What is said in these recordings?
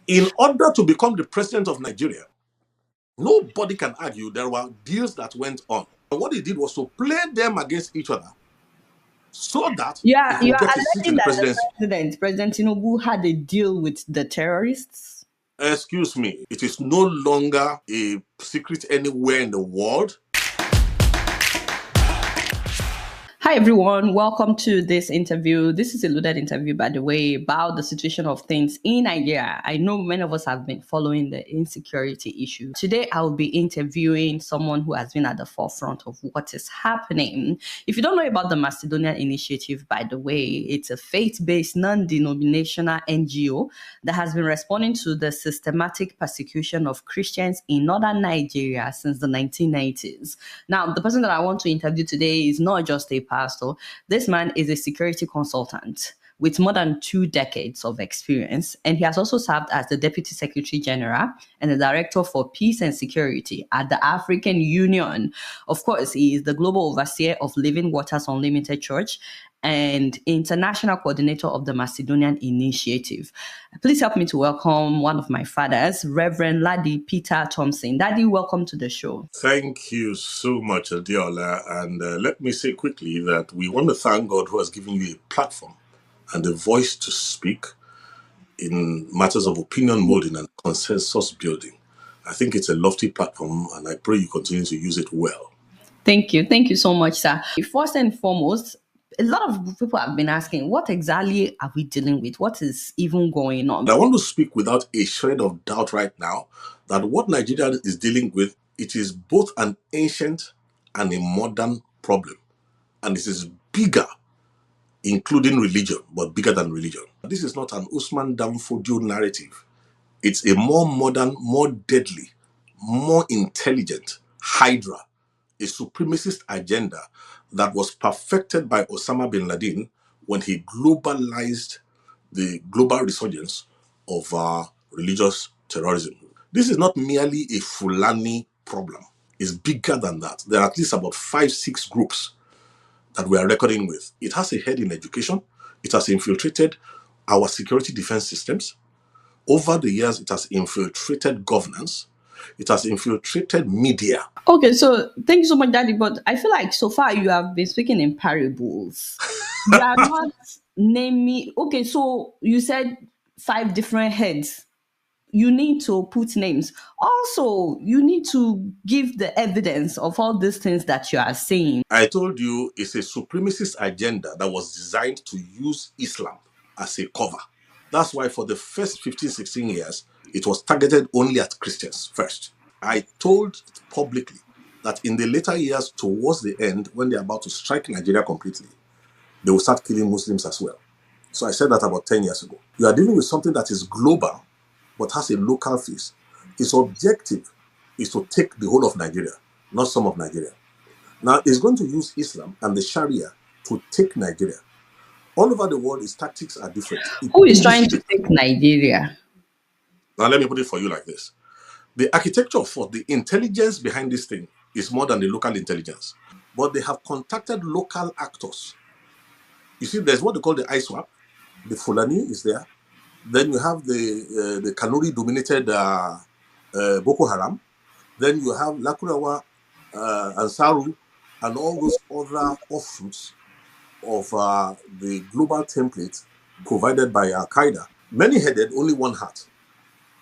In order to become the president of Nigeria, nobody can argue there were deals that went on. But what he did was to play them against each other so that he Yeah, you could are get a seat in alleging the that the presidency. President Tinubu, had a deal with the terrorists. Excuse me, it is no longer a secret anywhere in the world. Hi everyone, welcome to this interview. This is a loaded interview, by the way, about the situation of things in Nigeria. I know many of us have been following the insecurity issue. Today, I will be interviewing someone who has been at the forefront of what is happening. If you don't know about the Macedonian Initiative, by the way, it's a faith-based, non-denominational NGO that has been responding to the systematic persecution of Christians in northern Nigeria since the 1990s. Now, the person that I want to interview today is not just a pastor. This man is a security consultant with more than 2 decades of experience, and he has also served as the Deputy Secretary General and the Director for Peace and Security at the African Union. Of course, he is the Global Overseer of Living Waters Unlimited Church and International Coordinator of the Macedonian Initiative. Please help me to welcome one of my fathers, Reverend Ladi Peter Thompson. Daddy, welcome to the show. Thank you so much, Adeola. And let me say quickly that we want to thank God who has given you a platform and a voice to speak in matters of opinion molding and consensus building. I think it's a lofty platform, and I pray you continue to use it well. Thank you. Thank you so much, sir. First and foremost, a lot of people have been asking, what exactly are we dealing with? What is even going on? I want to speak without a shred of doubt right now that what Nigeria is dealing with, it is both an ancient and a modern problem. And this is bigger, including religion, but bigger than religion. This is not an Usman Danfodio narrative. It's a more modern, more deadly, more intelligent Hydra, a supremacist agenda that was perfected by Osama bin Laden when he globalized the global resurgence of religious terrorism. This is not merely a Fulani problem. It's bigger than that. There are at least about 5-6 groups that we are reckoning with. It has a head in education. It has infiltrated our security defense systems. Over the years, it has infiltrated governance. It has infiltrated media. Okay, so thank you so much, Daddy. But I feel like so far you have been speaking in parables. You are not naming. Okay, so you said 5 different heads. You need to put names. Also, you need to give the evidence of all these things that you are saying. I told you it's a supremacist agenda that was designed to use Islam as a cover. That's why for the first 15, 16 years, it was targeted only at Christians first. I told publicly that in the later years, towards the end, when they're about to strike Nigeria completely, they will start killing Muslims as well. So I said that about 10 years ago. You are dealing with something that is global, but has a local face. Its objective is to take the whole of Nigeria, not some of Nigeria. Now, it's going to use Islam and the Sharia to take Nigeria. All over the world, its tactics are different. Who is trying to take Nigeria? Now, let me put it for you like this. The architecture for the intelligence behind this thing is more than the local intelligence. But they have contacted local actors. You see, there's what they call the ISWAP. The Fulani is there. Then you have the Kanuri-dominated Boko Haram. Then you have Lakurawa, Ansaru, and all those other offshoots of the global template provided by Al-Qaeda. Many headed, only one heart.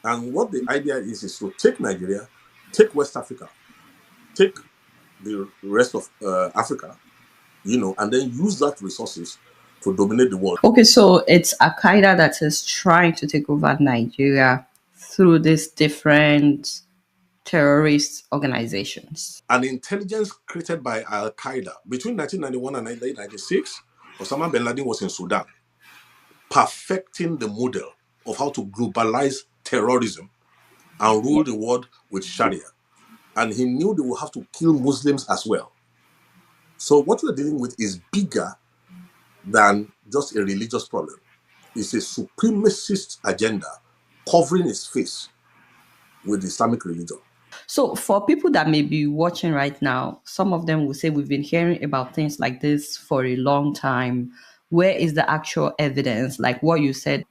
And what the idea is to take Nigeria, take West Africa, take the rest of Africa, and then use that resources to dominate the world. Okay, so it's Al-Qaeda that is trying to take over Nigeria through these different terrorist organizations. An intelligence created by Al-Qaeda between 1991 and 1996, Osama bin Laden was in Sudan, perfecting the model of how to globalize terrorism and rule the world with Sharia. And he knew they would have to kill Muslims as well. So what we're dealing with is bigger than just a religious problem. It's a supremacist agenda covering its face with Islamic religion. So for people that may be watching right now, some of them will say we've been hearing about things like this for a long time. where is the actual evidence? Like what you said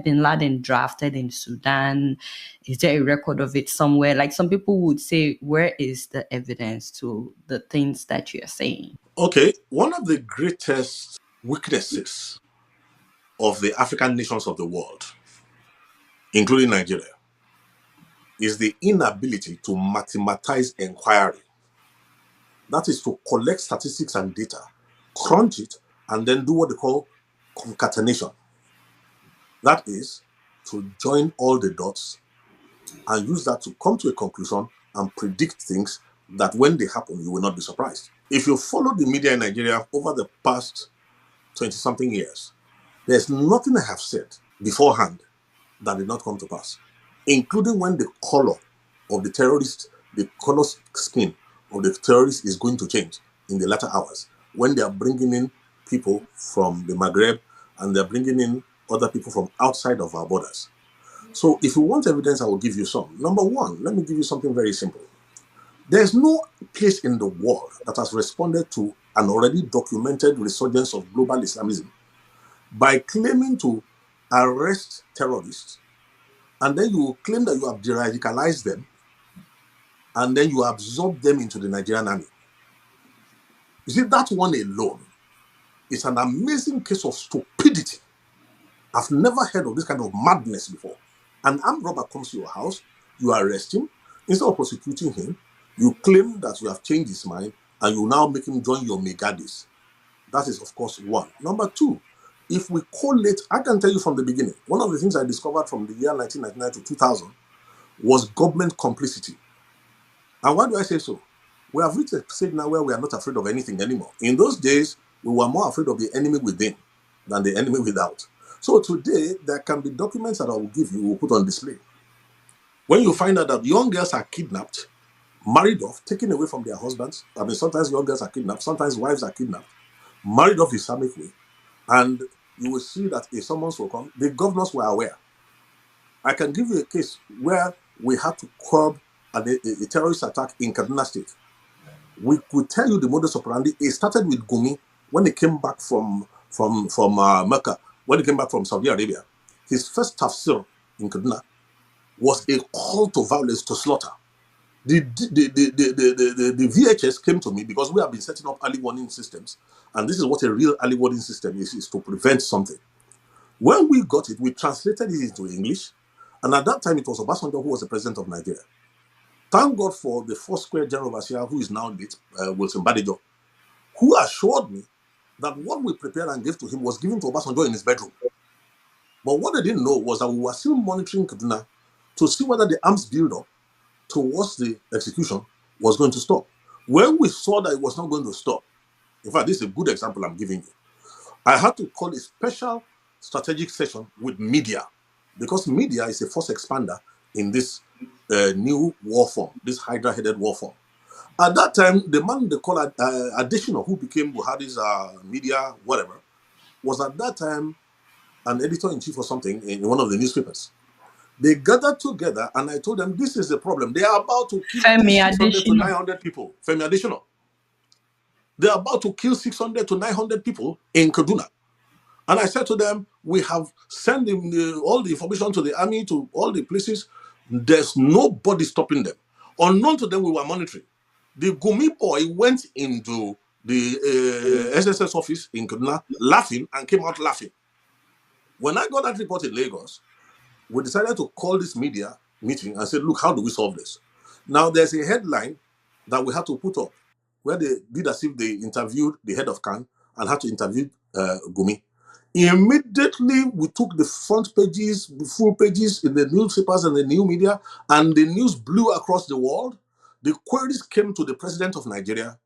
Bin Laden drafted in Sudan. Is there a record of it somewhere? Like some people would say, where is the evidence to the things that you're saying? Okay, one of the greatest weaknesses of the African nations of the world, including Nigeria, is the inability to mathematize inquiry. That is to collect statistics and data, crunch it, and then do what they call concatenation. That is to join all the dots and use that to come to a conclusion and predict things that when they happen, you will not be surprised. If you follow the media in Nigeria over the past 20-something years, there's nothing I have said beforehand that did not come to pass, including when the color of the terrorist, the color skin of the terrorist is going to change in the latter hours, when they are bringing in people from the Maghreb and they're bringing in other people from outside of our borders. So if you want evidence, I will give you some. Number one, let me give you something very simple. There's no place in the world that has responded to an already documented resurgence of global Islamism by claiming to arrest terrorists, and then you claim that you have de-radicalized them, and then you absorb them into the Nigerian army. You see, that one alone is an amazing case of stupidity. I've never heard of this kind of madness before. An armed robber comes to your house, you arrest him, instead of prosecuting him, you claim that you have changed his mind, and you now make him join your megadis. That is, of course, one. Number two, if we collate, I can tell you from the beginning, one of the things I discovered from the year 1999 to 2000 was government complicity. And why do I say so? We have reached a stage now where we are not afraid of anything anymore. In those days, we were more afraid of the enemy within than the enemy without. So today, there can be documents that I will give you, will put on display. When you find out that young girls are kidnapped, married off, taken away from their husbands, I mean, sometimes young girls are kidnapped, sometimes wives are kidnapped, married off Islamic way, and you will see that if someone will come, the governors were aware. I can give you a case where we had to curb a terrorist attack in Kaduna State. We could tell you the modus operandi. It started with Gumi when he came back from Mecca, when he came back from Saudi Arabia. His first tafsir in Kaduna was a call to violence, to slaughter. The VHS came to me because we have been setting up early warning systems, and this is what a real early warning system is to prevent something. When we got it, we translated it into English, and at that time it was Obasanjo who was the president of Nigeria. Thank God for the Foursquare General Overseer, who is now late, Wilson Badejo, who assured me that what we prepared and gave to him was given to Obasanjo in his bedroom. But what they didn't know was that we were still monitoring Kaduna to see whether the arms build-up towards the execution was going to stop. When we saw that it was not going to stop, in fact, this is a good example I'm giving you, I had to call a special strategic session with media, because media is a force expander in this new war form, this hydra-headed war form. At that time, the man they call Additional, who became Buhari's media, whatever, was at that time an editor-in-chief or something in one of the newspapers. They gathered together, and I told them, this is the problem. They are about to kill 600 to 900 people. Femi Additional. They are about to kill 600 to 900 people in Kaduna. And I said to them, we have sent all the information to the army, to all the places. There's nobody stopping them. Unknown to them, we were monitoring. The Gumi boy went into the SSS office in Kaduna laughing and came out laughing. When I got that report in Lagos, we decided to call this media meeting and said, look, how do we solve this? Now, there's a headline that we had to put up where they did as if they interviewed the head of CAN and had to interview Gumi. Immediately, we took the front pages, the full pages in the newspapers and the new media, and the news blew across the world. The queries came to the president of Nigeria.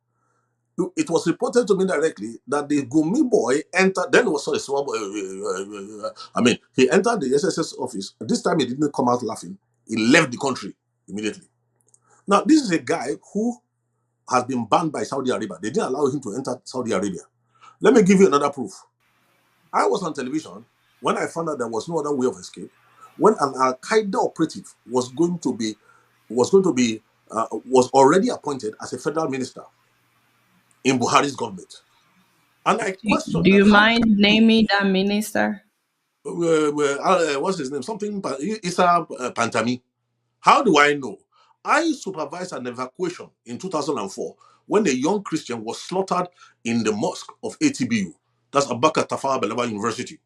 It was reported to me directly that the Gumi boy entered, then it was a small boy, he entered the SSS office. This time he didn't come out laughing. He left the country immediately. Now, this is a guy who has been banned by Saudi Arabia. They didn't allow him to enter Saudi Arabia. Let me give you another proof. I was on television when I found out there was no other way of escape, when an Al-Qaeda operative was already appointed as a federal minister in Buhari's government. And I questioned Do that you how mind naming that minister? what's his name? Something Issa Pantami. How do I know? I supervised an evacuation in 2004 when a young Christian was slaughtered in the mosque of ATBU. That's Abaka Tafawa Balewa University.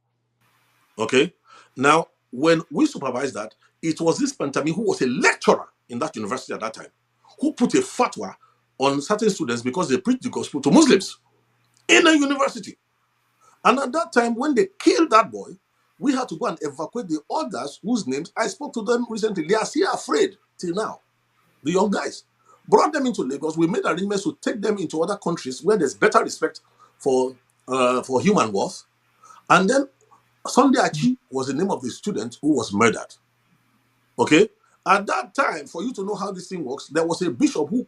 Okay? Now, when we supervised that, it was this Pantami who was a lecturer in that university at that time who put a fatwa on certain students because they preached the gospel to Muslims in a university. And at that time, when they killed that boy, we had to go and evacuate the others whose names I spoke to them recently. They are still afraid till now. The young guys brought them into Lagos. We made arrangements to take them into other countries where there's better respect for human worth. And then Sunday Achi was the name of the student who was murdered. Okay. At that time, for you to know how this thing works, there was a bishop who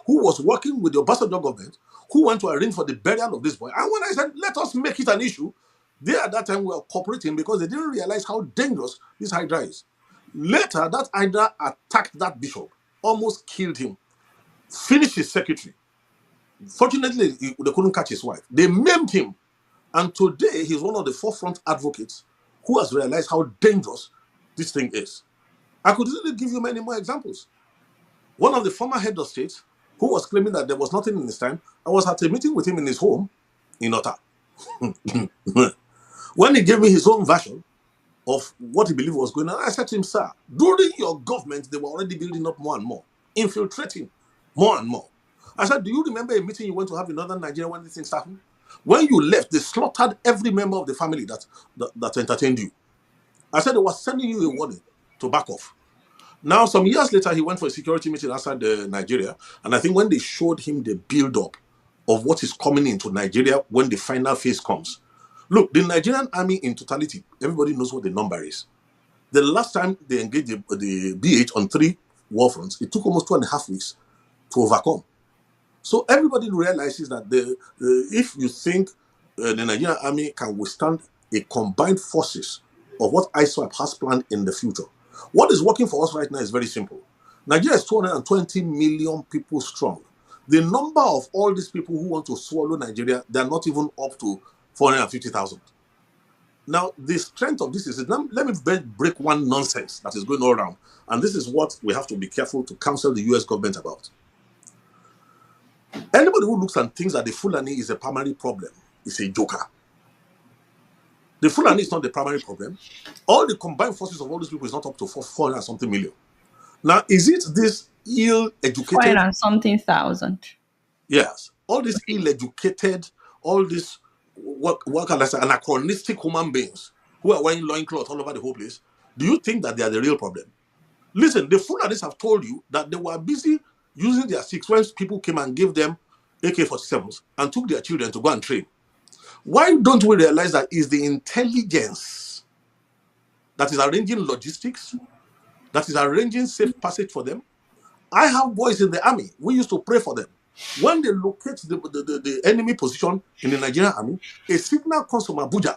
was working with the Obasanjo government who went to arrange for the burial of this boy. And when I said, let us make it an issue, they at that time were cooperating because they didn't realize how dangerous this Hydra is. Later, that Hydra attacked that bishop, almost killed him, finished his secretary. Fortunately, they couldn't catch his wife. They maimed him. And today, he's one of the forefront advocates who has realized how dangerous this thing is. I could easily give you many more examples. One of the former head of state who was claiming that there was nothing in his time, I was at a meeting with him in his home in Ota. When he gave me his own version of what he believed was going on, I said to him, sir, during your government, they were already building up more and more, infiltrating more and more. I said, do you remember a meeting you went to have in northern Nigeria when these things happened? When you left, they slaughtered every member of the family that entertained you. I said they were sending you a warning to back off. Now, some years later, he went for a security meeting outside Nigeria. And I think when they showed him the build-up of what is coming into Nigeria when the final phase comes. Look, the Nigerian army in totality, everybody knows what the number is. The last time they engaged the BH on 3 war fronts, it took almost 2.5 weeks to overcome. So everybody realizes that if you think the Nigerian army can withstand a combined forces of what ISWAP has planned in the future, what is working for us right now is very simple. Nigeria is 220 million people strong. The number of all these people who want to swallow Nigeria, they're not even up to 450,000. Now, the strength of this is, let me break one nonsense that is going all around. And this is what we have to be careful to counsel the US government about. Anybody who looks and thinks that the Fulani is a primary problem is a joker. The Fulani is not the primary problem. All the combined forces of all these people is not up to 400 and something million. Now, is it this ill-educated? 400 and something thousand. Yes. All these ill-educated, all these, what can I say, anachronistic human beings who are wearing loincloth all over the whole place, do you think that they are the real problem? Listen, the Fulanis have told you that they were busy using their six when people came and gave them AK-47s and took their children to go and train. Why don't we realize that it's the intelligence that is arranging logistics, that is arranging safe passage for them? I have boys in the army. We used to pray for them. When they locate the enemy position in the Nigerian army, a signal comes from Abuja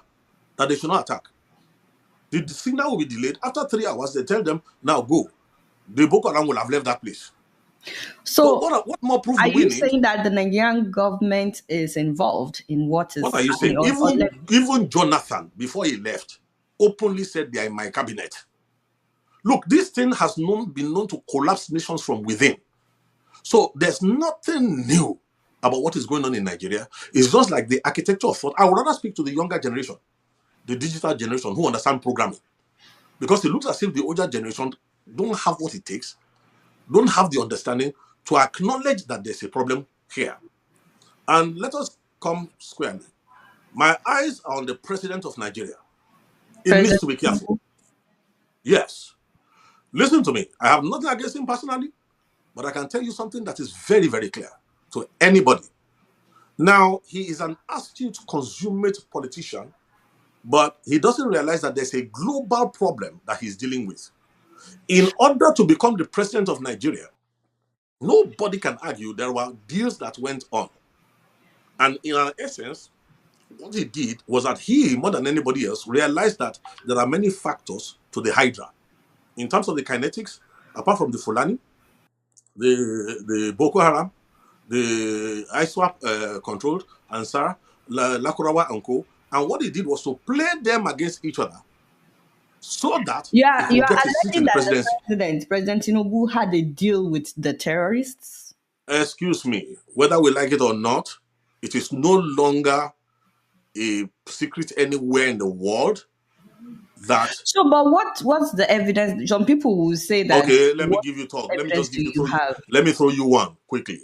that they should not attack. The signal will be delayed. After 3 hours, they tell them, now go. The Boko Haram will have left that place. So what more proof are do we you need? saying that the Nigerian government is involved in what is What are you saying? Even Jonathan, before he left, openly said they are in my cabinet. Look, this thing has been known to collapse nations from within. So there's nothing new about what is going on in Nigeria. It's just like the architecture of thought. I would rather speak to the younger generation, the digital generation who understand programming. Because it looks as if the older generation don't have what it takes, don't have the understanding to acknowledge that there's a problem here. And let us come squarely. My eyes are on the president of Nigeria. He needs to be careful. Yes. Listen to me. I have nothing against him personally, but I can tell you something that is very, very clear to anybody. Now, he is an astute, consummate politician, but he doesn't realize that there's a global problem that he's dealing with. In order to become the president of Nigeria, nobody can argue there were deals that went on. And in essence, what he did was that he, more than anybody else, realized that there are many factors to the Hydra. In terms of the kinetics, apart from the Fulani, the Boko Haram, the ISWAP controlled Ansar, Lakurawa and Co. And what he did was to play them against each other so that he You could are get a seat in alleging the that the presidency. President Tinubu, had a deal with the terrorists. Excuse me, whether we like it or not, it is no longer a secret anywhere in the world that. So, but what's the evidence? Some people will say that. Okay, let me What give you talk. Let me evidence just do give you you throw you. have? Let me throw you one quickly.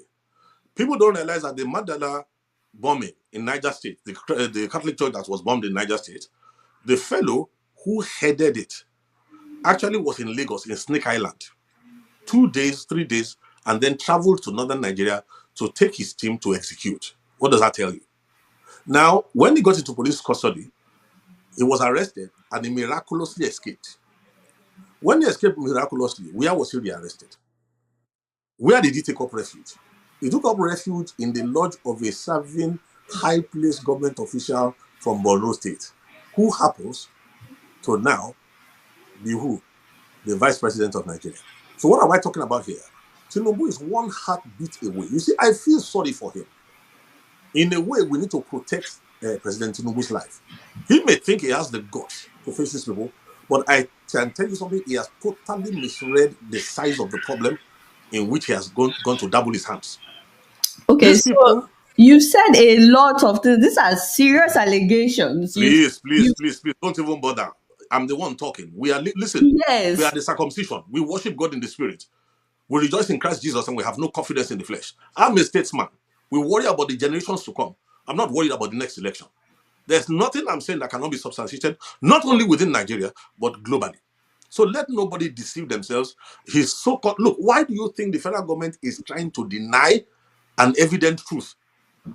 People don't realize that the Mandela bombing in Niger State, the Catholic church that was bombed in Niger State, the fellow who headed it actually was in Lagos, in Snake Island, 2 days, 3 days, and then traveled to northern Nigeria to take his team to execute. What does that tell you? Now, when he got into police custody, he was arrested and he miraculously escaped. When he escaped miraculously, where was he rearrested? Where did he take up refuge? He took up refuge in the lodge of a serving high-placed government official from Borno State, who happens to now be who? The vice president of Nigeria. So what am I talking about here? Tinubu is one heartbeat away. You see, I feel sorry for him. In a way, we need to protect President Tinubu's life. He may think he has the guts to face these people, but I can tell you something, he has totally misread the size of the problem in which he has gone to double his hands. Okay, These so people, you said a lot of things. These are serious allegations. You please, don't even bother. I'm the one talking. We are, listen, we are yes. the circumcision. We worship God in the spirit. We rejoice in Christ Jesus and we have no confidence in the flesh. I'm a statesman. We worry about the generations to come. I'm not worried about the next election. There's nothing I'm saying that cannot be substantiated, not only within Nigeria, but globally. So let nobody deceive themselves. His so-called, look, why do you think the federal government is trying to deny an evident truth?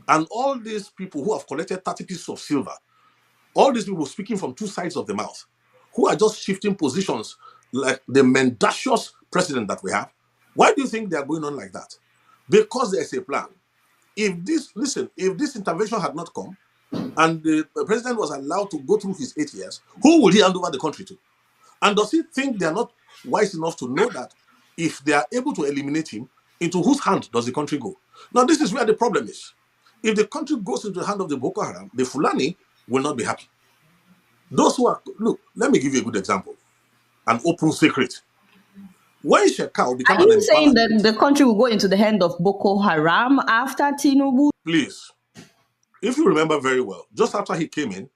And all these people who have collected 30 pieces of silver, all these people speaking from two sides of the mouth, who are just shifting positions like the mendacious president that we have, why do you think they are going on like that? Because there's a plan. If this intervention had not come and the president was allowed to go through his 8 years, who would he hand over the country to? And does he think they are not wise enough to know that if they are able to eliminate him, into whose hand does the country go? Now, this is where the problem is. If the country goes into the hand of the Boko Haram, the Fulani will not be happy. Those who are, look, let me give you a good example, an open secret. When Shekau became Are an you saying that embarrassment, the country will go into the hand of Boko Haram after Tinubu? please, if you remember very well, just after he came in,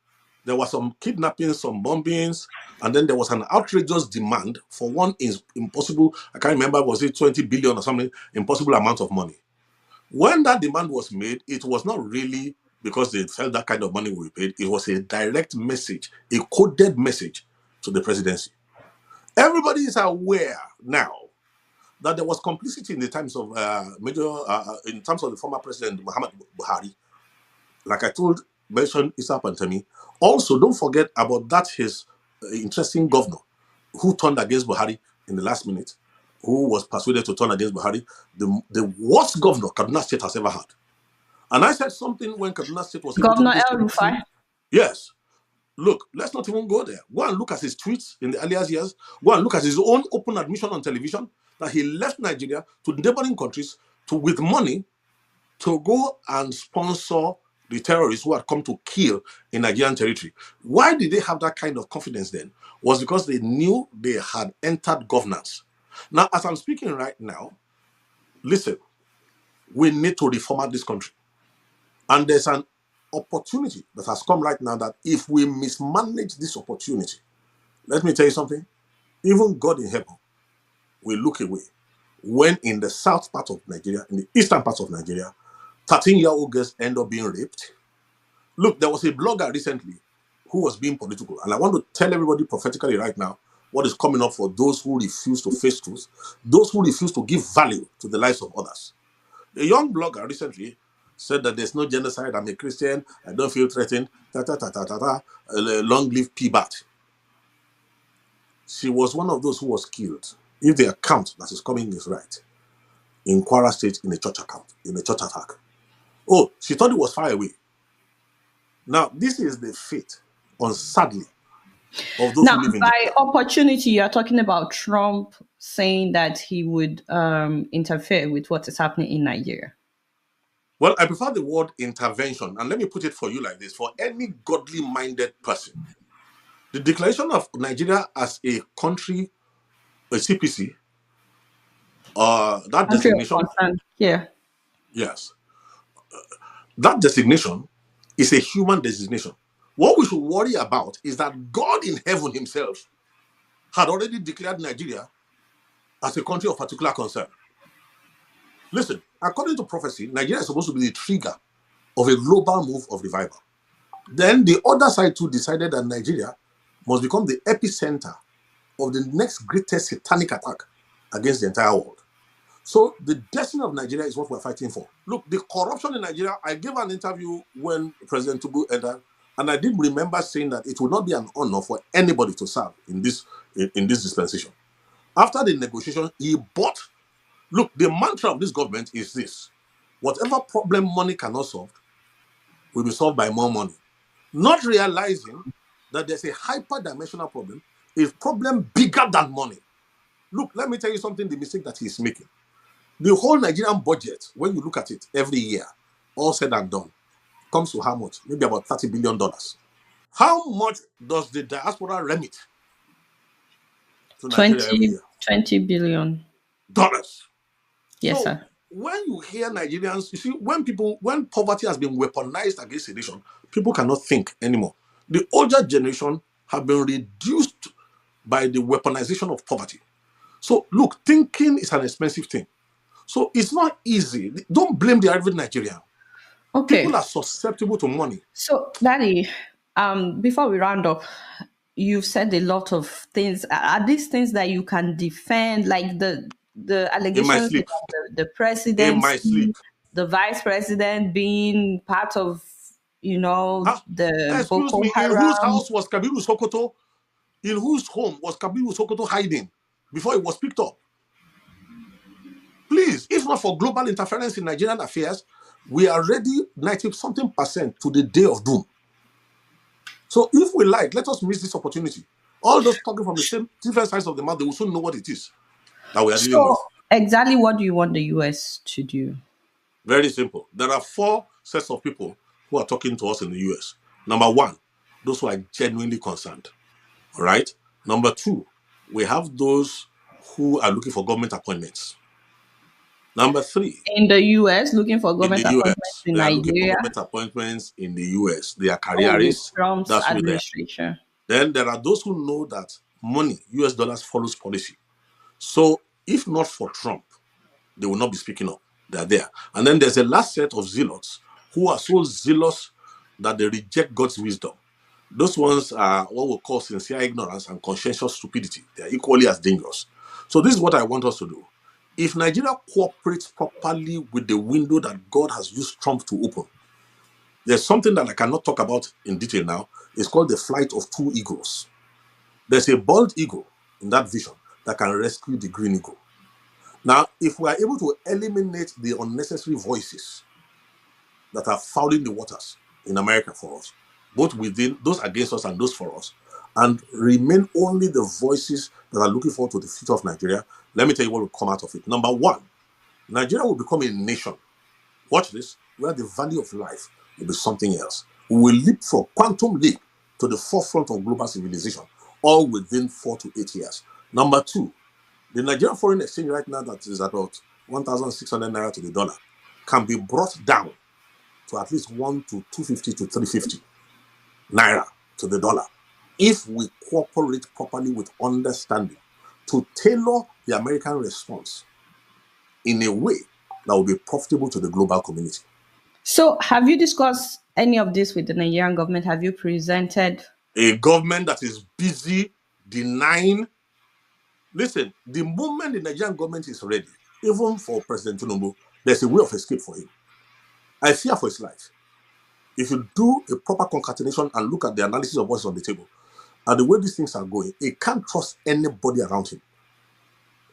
there was some kidnappings, some bombings, and then there was an outrageous demand for one impossible, I can't remember, was it 20 billion or something, impossible amount of money. When that demand was made, it was not really because they felt that kind of money will be paid. It was a direct message, a coded message to the presidency. Everybody is aware now that there was complicity in the times of in terms of the former president Muhammad Buhari. Like I mentioned Issa Pantami. Also, don't forget about that his interesting governor who turned against Buhari in the last minute, who was persuaded to turn against Buhari, the worst governor Kaduna State has ever had. And I said something when Kaduna State was able to Governor do this El corruption. Rufai? Yes. Look, let's not even go there. Go and look at his tweets in the earlier years. Go and look at his own open admission on television that he left Nigeria to neighboring countries with money to go and sponsor the terrorists who had come to kill in Nigerian territory. Why did they have that kind of confidence then? Was because they knew they had entered governance. Now, as I'm speaking right now, listen, we need to reformat this country. And there's an opportunity that has come right now that if we mismanage this opportunity, let me tell you something, even God in heaven will look away when in the south part of Nigeria, in the eastern part of Nigeria, 13-year-old girls end up being raped. Look, there was a blogger recently who was being political, and I want to tell everybody prophetically right now what is coming up for those who refuse to face truth, those who refuse to give value to the lives of others. A young blogger recently said that there's no genocide, I'm a Christian, I don't feel threatened, long live P-Bat. She was one of those who was killed, if the account that is coming is right, in Kwara State in a church attack. Oh, she thought it was far away. Now, this is the fate, sadly, of those Now, who live in by Japan. opportunity, you're talking about Trump saying that he would interfere with what is happening in Nigeria. Well, I prefer the word intervention, and let me put it for you like this: for any godly-minded person, the declaration of Nigeria as a country, a CPC, that Country of designation, concern. Yeah. yes, that designation is a human designation. What we should worry about is that God in heaven himself had already declared Nigeria as a country of particular concern. Listen, according to prophecy, Nigeria is supposed to be the trigger of a global move of revival. Then the other side too decided that Nigeria must become the epicenter of the next greatest satanic attack against the entire world. So the destiny of Nigeria is what we're fighting for. Look, the corruption in Nigeria, I gave an interview when President Tinubu entered, and I did remember saying that it would not be an honor for anybody to serve in this dispensation. After the negotiation, he bought. Look, the mantra of this government is this: whatever problem money cannot solve will be solved by more money. Not realizing that there's a hyper-dimensional problem, a problem bigger than money. Look, let me tell you something, the mistake that he's making. The whole Nigerian budget, when you look at it every year, all said and done, comes to how much? Maybe about $30 billion. How much does the diaspora remit to Nigeria every 20, year? 20 billion. Dollars. Yes, So sir. when you hear Nigerians, you see, when poverty has been weaponized against a nation, people cannot think anymore. The older generation have been reduced by the weaponization of poverty. So look, thinking is an expensive thing. So it's not easy. Don't blame the average Nigerian. Okay. People are susceptible to money. So, Daddy, before we round up, you've said a lot of things. Are these things that you can defend, like the In my allegations sleep. about the In my presidency, sleep. the vice president being part of, Huh? the Excuse Boko me, in whose Haram? house was Kabiru Sokoto? In whose home was Kabiru Sokoto hiding before it was picked up? Please, if not for global interference in Nigerian affairs, we are ready 90-something% to the day of doom. So if we like, let us miss this opportunity. All those talking from the same different sides of the mouth, they will soon know what it is that we are dealing So, with. exactly what do you want the US to do? Very simple. There are 4 sets of people who are talking to us in the US. Number 1, those who are genuinely concerned. All right. Number 2, we have those who are looking for government appointments. Number 3, In the US, looking for in government the appointments US, in they are looking for Nigeria. government appointments in the US. They are Oh, with careerists. Trump's That's who they are. administration. Then there are those who know that money, US dollars, follows policy. So if not for Trump, they will not be speaking up. They are there. And then there's a last set of zealots who are so zealous that they reject God's wisdom. Those ones are what we call sincere ignorance and conscientious stupidity. They are equally as dangerous. So this is what I want us to do. If Nigeria cooperates properly with the window that God has used Trump to open, there's something that I cannot talk about in detail now. It's called the flight of 2 eagles. There's a bald eagle in that vision that can rescue the green eagle. Now, if we are able to eliminate the unnecessary voices that are fouling the waters in America for us, both within those against us and those for us, and remain only the voices that are looking forward to the future of Nigeria, let me tell you what will come out of it. Number 1, Nigeria will become a nation. Watch this, where the value of life will be something else. We will leap from quantum leap to the forefront of global civilization, all within 4 to 8 years. Number 2, the Nigerian foreign exchange right now that is about 1,600 naira to the dollar can be brought down to at least 1 to 250 to 350 naira to the dollar if we cooperate properly with understanding to tailor the American response in a way that will be profitable to the global community. So, have you discussed any of this with the Nigerian government? Have you presented? A government that is busy denying. Listen, the moment the Nigerian government is ready, even for President Tinubu, there's a way of escape for him. I fear for his life. If you do a proper concatenation and look at the analysis of what's on the table, and the way these things are going, he can't trust anybody around him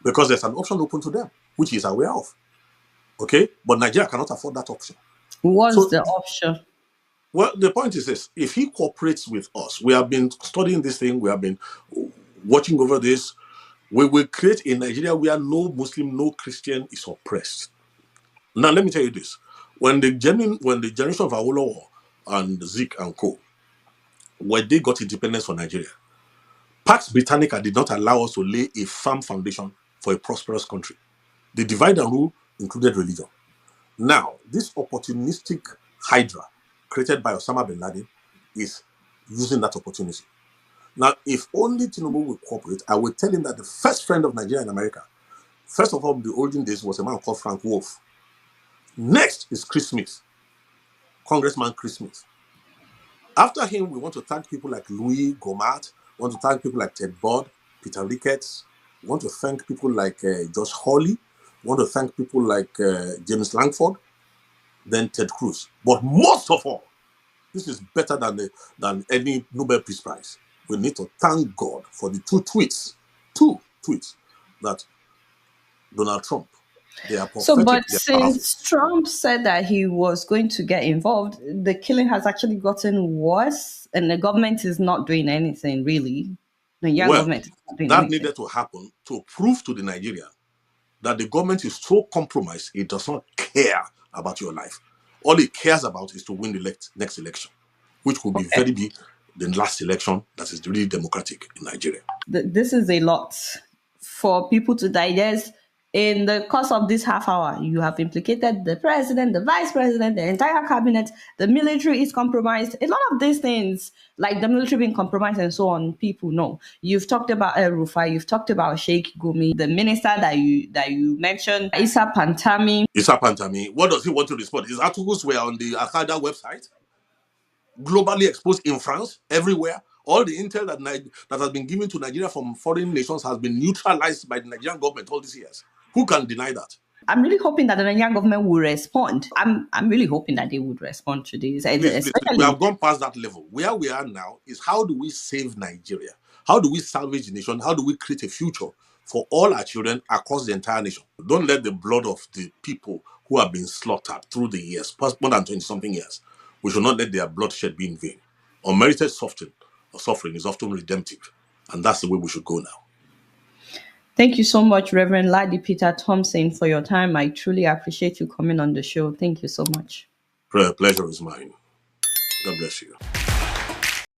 because there's an option open to them, which he's aware of. Okay? But Nigeria cannot afford that option. What's So, the option? well, the point is this: if he cooperates with us, we have been studying this thing, we have been watching over this, we will create a Nigeria where no Muslim, no Christian is oppressed. Now, let me tell you this. When the generation of Awolowo and Zik and Co, when they got independence from Nigeria, Pax Britannica did not allow us to lay a firm foundation for a prosperous country. The divide and rule included religion. Now, this opportunistic hydra created by Osama bin Laden is using that opportunity. Now, if only Tinubu will cooperate, I will tell him that the first friend of Nigeria in America, first of all, in the olden days, was a man called Frank Wolf. Next is Chris Smith, Congressman Chris Smith. After him, we want to thank people like Louis Gohmert, we want to thank people like Ted Budd, Peter Ricketts, we want to thank people like Josh Hawley, we want to thank people like James Langford, then Ted Cruz. But most of all, this is better than any Nobel Peace Prize. We need to thank God for the two tweets that Donald Trump, they are prophetic. So, but they are since powerful. Trump said that he was going to get involved, the killing has actually gotten worse, and the government is not doing anything really. The young Well, government is not doing that anything. needed to happen to prove to the Nigerian that the government is so compromised, it does not care about your life. All it cares about is to win the next election, which will be the last election that is really democratic in Nigeria. This is a lot for people to digest. In the course of this half hour, you have implicated the president, the vice president, the entire cabinet, the military is compromised. A lot of these things, like the military being compromised and so on, people know. You've talked about El Rufai, you've talked about Sheikh Gumi, the minister that you mentioned, Issa Pantami. Issa Pantami, what does he want to respond? His articles were on the Al-Qaeda website, globally exposed in France, everywhere. All the intel that has been given to Nigeria from foreign nations has been neutralized by the Nigerian government all these years. Who can deny that? I'm really hoping that the Nigerian government will respond. I'm really hoping that they would respond to this. Please, we have gone past that level. Where we are now is how do we save Nigeria? How do we salvage the nation? How do we create a future for all our children across the entire nation? Don't let the blood of the people who have been slaughtered through the years, past more than 20-something years, we should not let their bloodshed be in vain. Unmerited suffering is often redemptive, and that's the way we should go now. Thank you so much, Reverend Ladi Peter Thompson, for your time. I truly appreciate you coming on the show. Thank you so much. Pleasure is mine. God bless you.